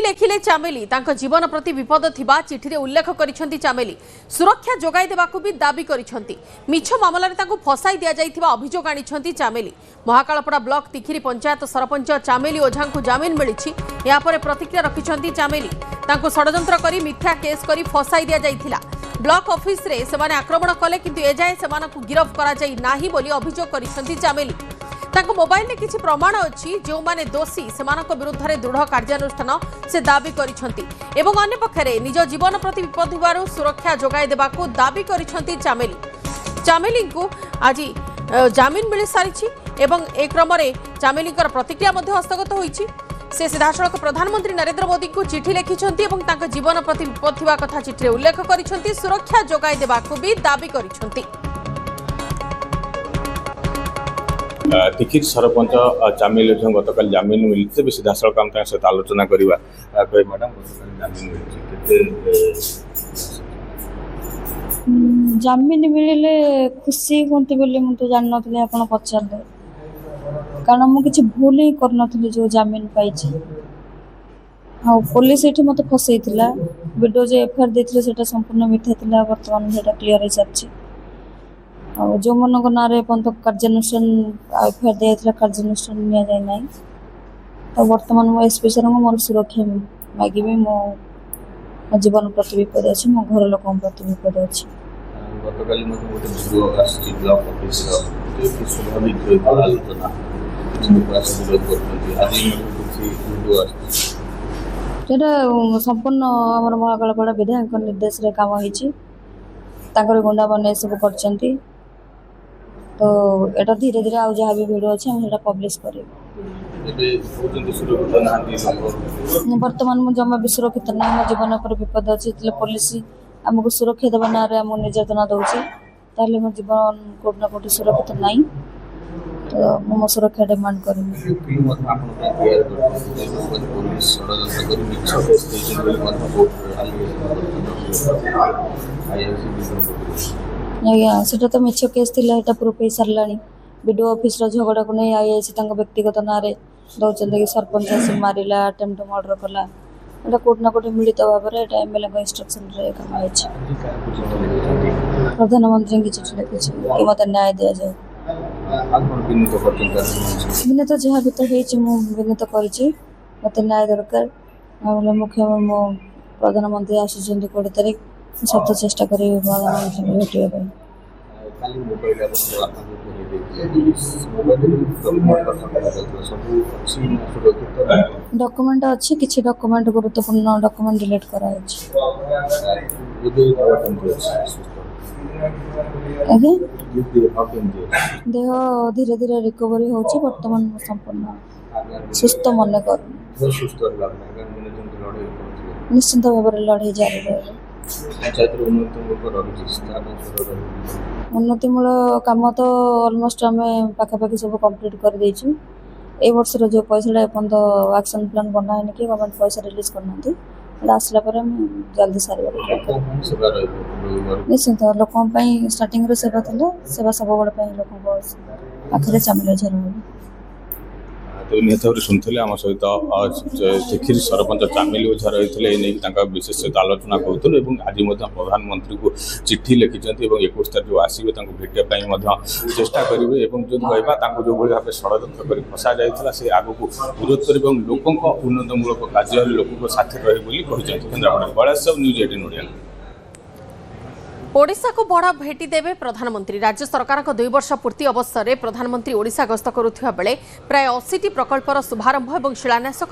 लेखिले चामेली तांको जीवन प्रति विपद थिबा चिठी रे उल्लेख करिसेंती चामेली सुरक्षा जोगाई देबाकू भी दाबी करिसेंती मिछ मामला रे तांको फसाई दिया जाइथिबा अभियोग आनिसेंती चामेली महाकालपड़ा ब्लॉक तिखिरी पंचायत सरपंच चामेली ओझा को जमीन मिलिछि या परे प्रतिक्रिया रखिसेंती चामेली तांको षडयंत्र करी मिथ्या केस करी फसाई दिया जाइथिला ब्लॉक ऑफिस रे सेमाने आक्रमण कले किंतु एजाए सेमानकु गिरफ करा जाई नाही बोली अभियोग करिसेंती चामेली तांको मोबाइल में किछि प्रमाण अछि जो माने दोषी सेमानक विरुद्ध रे दृढ़ कार्यानुष्ठान से दाबी करिसेंती एवं अन्य पक्षरे निज जीवन प्रति विपद हिबारु सुरक्षा जोगाई देबाकू दाबी करिसेंती चामेली को आज जमीन मिल सारिछि एवं एक क्रम रे चामेलीकर प्रतिक्रिया मध्ये हस्तगत होईछि से सीधासळख प्रधानमंत्री नरेंद्र मोदी को चिठी लिखिसेंती एवं तांको जीवन प्रति विपद थिबा कथा चिठी रे उल्लेख करिसेंती सुरक्षा जोगाई देबाकू भी दाबी करिसेंती तिखिर सरपंच चामेली ओझा गतकाल जमीन मिलते सीधा सड़क आम सहित आलोचना करवा मैडम जमीन मिले खुशी हमें बोली मुझे जान नी आप पचारे कारण मुझे भूल ही कर जो जमीन पाई हाँ पुलिस ये मत फसई वीडियो जो एफआईआर देते से संपूर्ण मिथ्या था बर्तमान से क्लीयर हो सारी जो मन ना कार्यानुष्ठान एफआईआर दिया कार्यानुष्ठान नि जाए ना तो बर्तमान मो एसपी सर मोर सुरक्षा मागिबी मो जीवन प्रति विपद अच्छी मो घर लोक प्रति विपद अच्छी संपूर्ण आम महाकालपड़ा विधायक निर्देश रे काम होती गुंडा बने सब कर तो एटा धीरे धीरे आउ जहाँ भी वीडियो अच्छे हम पब्लिश कर बर्तमान मुझे जमा भी सुरक्षित ना मो जीवन पर विपद अच्छी पुलिस आमको सुरक्षा देवा ना निर्यातना दौर मो जीवन कौट ना कौट सुरक्षित ना तो मो सुरक्षा डिमांड कर आज्ञा से तो मिछ केस थी प्रूफ हो सारा वीडियो ऑफिस झगड़ा को नहीं आईआईसी व्यक्तिगत ना दौरान कि सरपंच आस मारा अटेम्प्ट मर्डर कला यहाँ कौट ना कौट मिलित भाव में एमएलए इंस्ट्रक्शन काम प्रधानमंत्री की चिठी लिखी कि मत न्याय दि जाए विनीत जहाँ भी तो विनीत कर मत न्याय दरकार मुख्य मो प्रधानमंत्री आसुच्च 20 तारीख सब चेष्टा करी प्रधानमंत्री भेटा डॉक्यूमेंट अच्छी किसी डॉक्यूमेंट गुरुत्वपूर्ण डॉक्यूमेंट डिलीट करा देह धीरे धीरे रिकवरी होची बर्तमान संपूर्ण सुस्थ मन कर निश्चिंत भाव में लड़ाई जारी रहे उन्नतिमूलक काम तो ऑलमोस्ट आम पाखापाखि सब कंप्लीट कर देचु ए वर्ष जो पैसा एपन तो एक्शन प्लान बना है कि गवर्नमेंट पैसा रिलीज करना आसला जल्दी सारे निश्चिंत लोक स्टार्टिंग सेवा थी सेवा सब बड़े लोक पाखे चामिल रही तो निहत भाव शुणुले आम सहित तिखिर सरपंच चामेली ओझा रही विशेष सहित आलोचना करूँ आज प्रधानमंत्री को चिठी लिखिं 21 तारीख जो आसवे भेटापी चेष्टा करेंगे जो कहवा जो भाव षड्यंत्र कर फसा जाता से आगक विरोध कर लोकों उन्नतमूलक कार्य लोकों साथी रहे केन्द्रापड़ा बयास न्यूज 18 ओडिया ओडिशा को बड़ा भेटी देवे प्रधानमंत्री राज्य सरकार 2 वर्ष पूर्ति अवसर में प्रधानमंत्री ओडिशा गस्त करुवा बेले प्राय 80 प्रकल्पर शुभारंभ और शिलान्यास